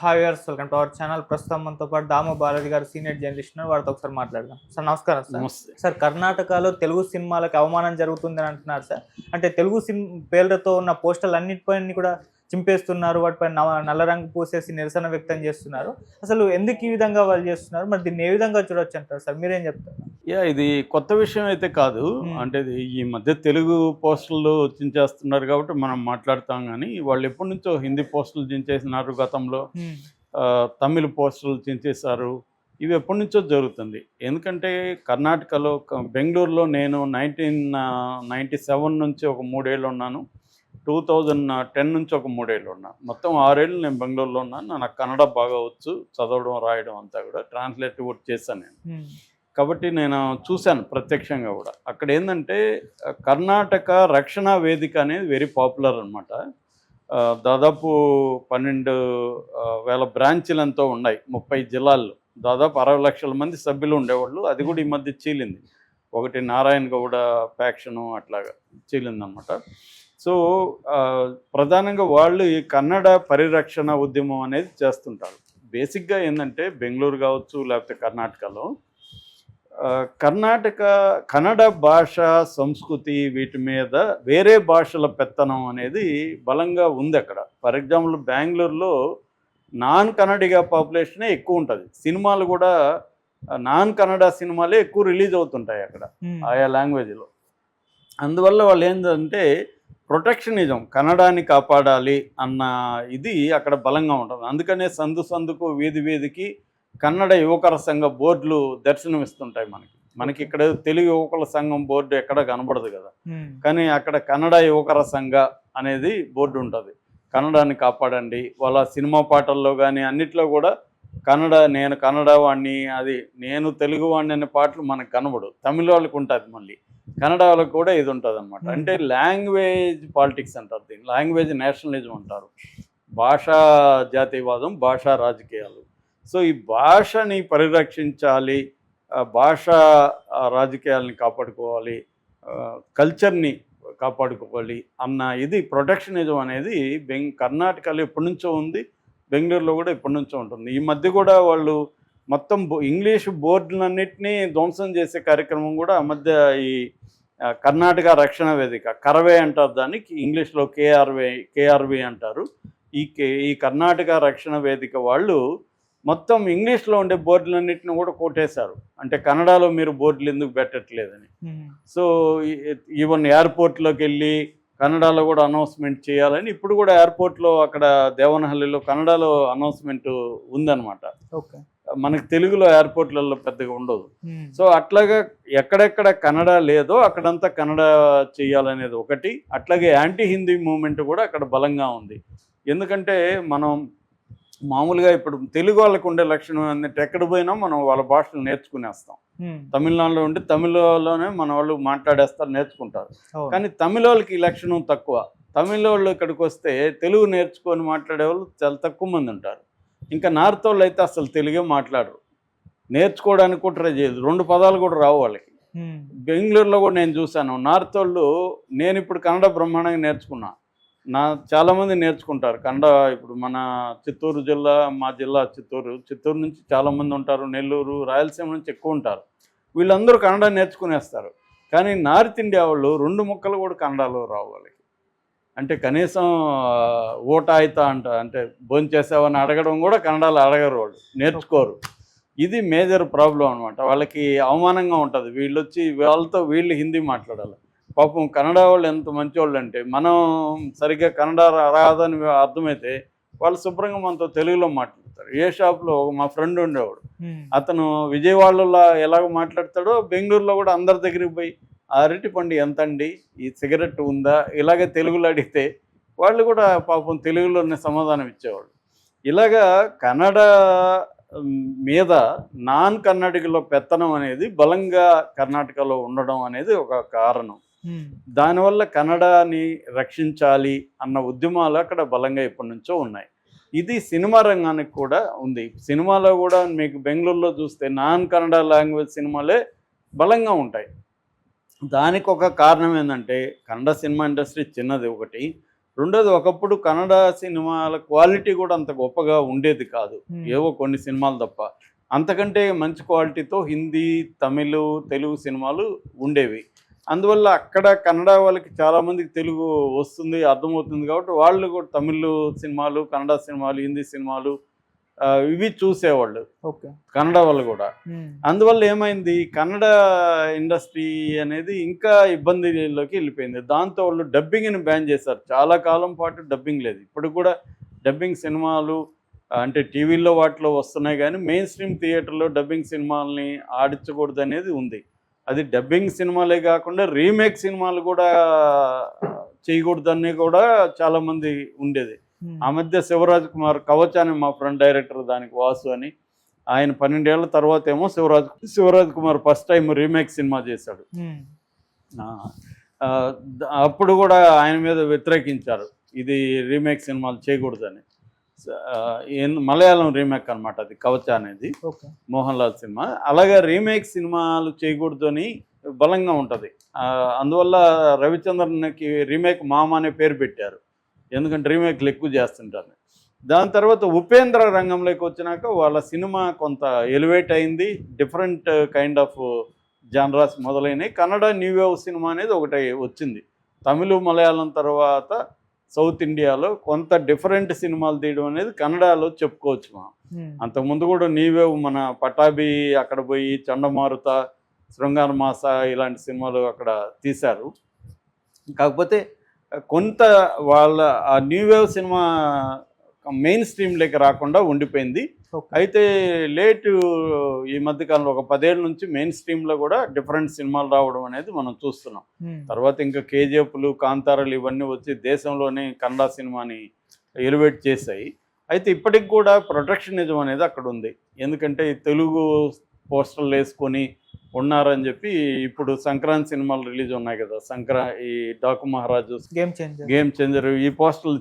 Hi viewers, welcome to our channel. ప్రస్తుతం మనతో పాటు దాము బాలాజీ గారు సీనియర్ జర్నలిస్ట్ ఉన్నారు. వారితో ఒకసారి మాట్లాడదాం. సార్ నమస్కారం. సార్ నమస్తే. సార్ కర్ణాటకలో తెలుగు సినిమాలకు అవమానం జరుగుతుందని అంటున్నారు సార్. అంటే తెలుగు పేర్లతో ఉన్న పోస్టర్లు అన్నిటిపైన కూడా చింపేస్తున్నారు, వాటిపై నల్ల రంగు పూసేసి నిరసన వ్యక్తం చేస్తున్నారు. అసలు ఎందుకు ఈ విధంగా వాళ్ళు చేస్తున్నారు, మరి దీన్ని ఏ విధంగా చూడొచ్చు అంటారు సార్? మీరేం చెప్తారు? ఇది కొత్త విషయం అయితే కాదు. అంటే ఈ మధ్య తెలుగు పోస్టులు చించేస్తున్నారు కాబట్టి మనం మాట్లాడతాం, కానీ వాళ్ళు ఎప్పటి నుంచో హిందీ పోస్టులు చించేసినారు, గతంలో తమిళ పోస్టులు చించేశారు. ఇవి ఎప్పటి నుంచో జరుగుతుంది. ఎందుకంటే కర్ణాటకలో బెంగళూరులో నేను 1997 నుంచి ఒక 3 ఏళ్ళు ఉన్నాను, 2010 నుంచి ఒక 3 ఏళ్ళు ఉన్నాను. మొత్తం 6 ఏళ్ళు నేను బెంగళూరులో ఉన్నాను. నాకు కన్నడ బాగా వచ్చు, చదవడం రాయడం అంతా కూడా ట్రాన్స్లేట్ కూడా చేశాను నేను. కాబట్టి నేను చూశాను ప్రత్యక్షంగా కూడా. అక్కడ ఏంటంటే కర్ణాటక రక్షణ వేదిక అనేది వెరీ పాపులర్ అనమాట. దాదాపు 12,000 బ్రాంచీలు ఎంతో ఉన్నాయి 30 జిల్లాల్లో. దాదాపు 60 లక్షల మంది సభ్యులు ఉండేవాళ్ళు. అది కూడా ఈ మధ్య చీలింది. ఒకటి నారాయణ గౌడ ఫ్యాక్షను అట్లాగా చీలిందనమాట. సో ప్రధానంగా వాళ్ళు ఈ కన్నడ పరిరక్షణ ఉద్యమం అనేది చేస్తుంటారు. బేసిక్గా ఏంటంటే బెంగళూరు కావచ్చు, లేకపోతే కర్ణాటకలో కన్నడ భాష, సంస్కృతి వీటి మీద వేరే భాషల పెత్తనం అనేది బలంగా ఉంది అక్కడ. ఫర్ ఎగ్జాంపుల్ బెంగళూరులో నాన్ కన్నడిగా పాపులేషనే ఎక్కువ ఉంటుంది. సినిమాలు కూడా నాన్ కన్నడ సినిమాలే ఎక్కువ రిలీజ్ అవుతుంటాయి అక్కడ ఆయా లాంగ్వేజ్లో. అందువల్ల వాళ్ళు ఏంటంటే ప్రొటెక్షనిజం, కన్నడాన్ని కాపాడాలి అన్న ఇది అక్కడ బలంగా ఉంటుంది. అందుకనే సందుకు వీధి వీధికి కన్నడ యువకుల సంఘ బోర్డులు దర్శనమిస్తుంటాయి మనకి ఇక్కడ తెలుగు యువకుల సంఘం బోర్డు ఎక్కడ కనబడదు కదా, కానీ అక్కడ కన్నడ యువకుల సంఘ అనేది బోర్డు ఉంటుంది. కన్నడాన్ని కాపాడండి, వాళ్ళ సినిమా పాటల్లో కానీ అన్నిట్లో కూడా నేను కన్నడ వాడిని, అది నేను తెలుగు వాడిని అనే పాటలు మనకు కనబడు. తమిళ వాళ్ళకు ఉంటుంది, మళ్ళీ కన్నడ వాళ్ళకు కూడా ఇది ఉంటుంది అనమాట. అంటే లాంగ్వేజ్ పాలిటిక్స్ అంటారు దీన్ని, లాంగ్వేజ్ నేషనలిజం అంటారు. భాషా జాతీయవాదం, భాషా రాజకీయాలు. సో ఈ భాషని పరిరక్షించాలి, భాషా రాజకీయాలని కాపాడుకోవాలి, కల్చర్ని కాపాడుకోవాలి అన్న ఇది ప్రొటెక్షనిజం అనేది కర్ణాటకలో ఎప్పటి నుంచో ఉంది, బెంగళూరులో కూడా ఎప్పటి నుంచో ఉంటుంది. ఈ మధ్య కూడా వాళ్ళు మొత్తం ఇంగ్లీష్ బోర్డులన్నింటినీ ధ్వంసం చేసే కార్యక్రమం కూడా ఆ మధ్య ఈ కర్ణాటక రక్షణ వేదిక, కరవే అంటారు దానికి, ఇంగ్లీష్లో కేఆర్వి అంటారు. ఈ కర్ణాటక రక్షణ వేదిక వాళ్ళు మొత్తం ఇంగ్లీష్లో ఉండే బోర్డులన్నింటినీ కూడా కొట్టేశారు. అంటే కన్నడలో మీరు బోర్డులు ఎందుకు పెట్టట్లేదని. సో ఈవెన్ ఎయిర్పోర్ట్లోకి వెళ్ళి కన్నడలో కూడా అనౌన్స్మెంట్ చేయాలని ఇప్పుడు కూడా ఎయిర్పోర్ట్లో అక్కడ దేవనహల్లిలో కన్నడలో అనౌన్స్మెంట్ ఉందన్నమాట. మనకి తెలుగులో ఎయిర్పోర్ట్లలో పెద్దగా ఉండదు. సో అట్లాగా ఎక్కడెక్కడ కన్నడ లేదో అక్కడంతా కన్నడ చేయాలనేది ఒకటి. అట్లాగే యాంటీ హిందీ మూవ్మెంట్ కూడా అక్కడ బలంగా ఉంది. ఎందుకంటే మనం మామూలుగా ఇప్పుడు తెలుగు వాళ్ళకు ఉండే లక్షణం ఏంటంటే ఎక్కడ పోయినా మనం వాళ్ళ భాషలు నేర్చుకునేస్తాం. తమిళనాడులో ఉంటే తమిళలోనే మన వాళ్ళు మాట్లాడేస్తారు, నేర్చుకుంటారు. కానీ తమిళ వాళ్ళకి ఈ లక్షణం తక్కువ. తమిళ వాళ్ళు ఇక్కడికి వస్తే తెలుగు నేర్చుకొని మాట్లాడే వాళ్ళు చాలా తక్కువ మంది ఉంటారు. ఇంకా నార్త్ వాళ్ళు అయితే అసలు తెలుగే మాట్లాడరు, నేర్చుకోవడానికి కూడా ట్రై చేయదు, 2 పదాలు కూడా రావు వాళ్ళకి. బెంగళూరులో కూడా నేను చూశాను నార్త్ వాళ్ళు. నేను ఇప్పుడు కన్నడ బ్రహ్మాండంగా నేర్చుకున్నా, చాలామంది నేర్చుకుంటారు కన్నడ. ఇప్పుడు మన చిత్తూరు జిల్లా, మా జిల్లా చిత్తూరు నుంచి చాలామంది ఉంటారు, నెల్లూరు, రాయలసీమ నుంచి ఎక్కువ ఉంటారు. వీళ్ళందరూ కన్నడ నేర్చుకునేస్తారు. కానీ నార్త్ ఇండియా వాళ్ళు 2 ముక్కలు కూడా కన్నడలో రావు వాళ్ళకి. అంటే కనీసం ఓట అయితా అంటే భోంచేసావని అడగడం కూడా కన్నడలో అడగరు, వాళ్ళు నేర్చుకోరు. ఇది మేజర్ ప్రాబ్లం అనమాట. వాళ్ళకి అవమానంగా ఉంటుంది. వీళ్ళు హిందీ మాట్లాడాలి. పాపం కన్నడ వాళ్ళు ఎంత మంచివాళ్ళు అంటే, మనం సరిగ్గా కన్నడ రాదని అర్థమైతే వాళ్ళు శుభ్రంగా మనతో తెలుగులో మాట్లాడతారు. ఏ షాప్లో మా ఫ్రెండ్ ఉండేవాడు, అతను విజయవాడలో ఎలాగ మాట్లాడతాడో బెంగళూరులో కూడా అందరి దగ్గరికి పోయి అరటి పండు ఎంత అండి, ఈ సిగరెట్ ఉందా, ఇలాగే తెలుగులో అడిగితే వాళ్ళు కూడా పాపం తెలుగులోనే సమాధానం ఇచ్చేవాళ్ళు. ఇలాగా కన్నడ మీద నాన్ కన్నడిగలో పెత్తనం అనేది బలంగా కర్ణాటకలో ఉండడం అనేది ఒక కారణం. దానివల్ల కన్నడని రక్షించాలి అన్న ఉద్యమాలు అక్కడ బలంగా ఎప్పటి నుంచో ఉన్నాయి. ఇది సినిమా రంగానికి కూడా ఉంది. సినిమాలో కూడా మీకు బెంగళూరులో చూస్తే నాన్ కన్నడ లాంగ్వేజ్ సినిమాలే బలంగా ఉంటాయి. దానికి ఒక కారణం ఏంటంటే కన్నడ సినిమా ఇండస్ట్రీ చిన్నది ఒకటి, రెండోది ఒకప్పుడు కన్నడ సినిమాల క్వాలిటీ కూడా అంత గొప్పగా ఉండేది కాదు, ఏవో కొన్ని సినిమాలు తప్ప. అంతకంటే మంచి క్వాలిటీతో హిందీ, తమిళ్, తెలుగు సినిమాలు ఉండేవి. అందువల్ల అక్కడ కన్నడ వాళ్ళకి చాలామందికి తెలుగు వస్తుంది, అర్థమవుతుంది కాబట్టి వాళ్ళు కూడా తమిళ్ సినిమాలు, కన్నడ సినిమాలు, హిందీ సినిమాలు ఇవి చూసేవాళ్ళు ఓకే. కన్నడ వాళ్ళు కూడా. అందువల్ల ఏమైంది, కన్నడ ఇండస్ట్రీ అనేది ఇంకా ఇబ్బందిలోకి వెళ్ళిపోయింది. దాంతో వాళ్ళు డబ్బింగ్ని బ్యాన్ చేశారు. చాలా కాలం పాటు డబ్బింగ్ లేదు. ఇప్పుడు కూడా డబ్బింగ్ సినిమాలు అంటే టీవీల్లో వాటిలో వస్తున్నాయి, కానీ మెయిన్ స్ట్రీమ్ థియేటర్లో డబ్బింగ్ సినిమాలని ఆడించకూడదు అనేది ఉంది. అది డబ్బింగ్ సినిమాలే కాకుండా రీమేక్ సినిమాలు కూడా చేయకూడదని కూడా చాలామంది ఉండేది. ఆ మధ్య శివరాజ్ కుమార్ కవచ్ అని మా ఫ్రెండ్ డైరెక్టర్, దానికి వాసు అని, ఆయన 12 ఏళ్ల తర్వాత ఏమో Shivaraj Kumar first time remake cinema చేశాడు. అప్పుడు కూడా ఆయన మీద వ్యతిరేకించారు, ఇది రీమేక్ సినిమాలు చేయకూడదని. మలయాళం రీమేక్ అనమాట అది, కవచ అనేది మోహన్ లాల్ సినిమా. అలాగే రీమేక్ సినిమాలు చేయకూడదు అని బలంగా ఉంటుంది. అందువల్ల రవిచంద్రన్కి రీమేక్ మామ అనే పేరు పెట్టారు, ఎందుకంటే రీమేక్లు ఎక్కువ చేస్తుంటారు. దాని తర్వాత ఉపేంద్ర రంగంలోకి వచ్చినాక వాళ్ళ సినిమా కొంత ఎలివేట్ అయింది, డిఫరెంట్ కైండ్ ఆఫ్ జానరాస్ మొదలైనవి. కన్నడ న్యూ వేవ్ సినిమా అనేది ఒకటి వచ్చింది. తమిళ, మలయాళం తర్వాత సౌత్ ఇండియాలో కొంత డిఫరెంట్ సినిమాలు తీయడం అనేది కన్నడలో చెప్పుకోవచ్చు మనం. అంతకుముందు కూడా న్యూ వేవ్ మన పటాబి అక్కడ పోయి, చండమారుత, శృంగార మాస ఇలాంటి సినిమాలు అక్కడ తీశారు. కాకపోతే కొంత వాళ్ళ ఆ న్యూ వేవ్ సినిమా మెయిన్ స్ట్రీమ్లోకి రాకుండా ఉండిపోయింది. అయితే లేటు ఈ మధ్యకాలంలో ఒక 10 ఏళ్ళ నుంచి మెయిన్ స్ట్రీమ్లో కూడా డిఫరెంట్ సినిమాలు రావడం అనేది మనం చూస్తున్నాం. తర్వాత ఇంకా కేజీఎఫ్లు, కాంతారాలు ఇవన్నీ వచ్చి దేశంలోనే కన్నడ సినిమాని ఎలివేట్ చేశాయి. అయితే ఇప్పటికి కూడా ప్రొటెక్షనిజం అనేది అక్కడ ఉంది. ఎందుకంటే తెలుగు పోస్టర్లు వేసుకొని ఉన్నారని చెప్పి ఇప్పుడు సంక్రాంతి సినిమాలు రిలీజ్ ఉన్నాయి కదా, ఈ డాకు మహారాజు, గేమ్ చేంజర్, ఈ పోస్టర్లు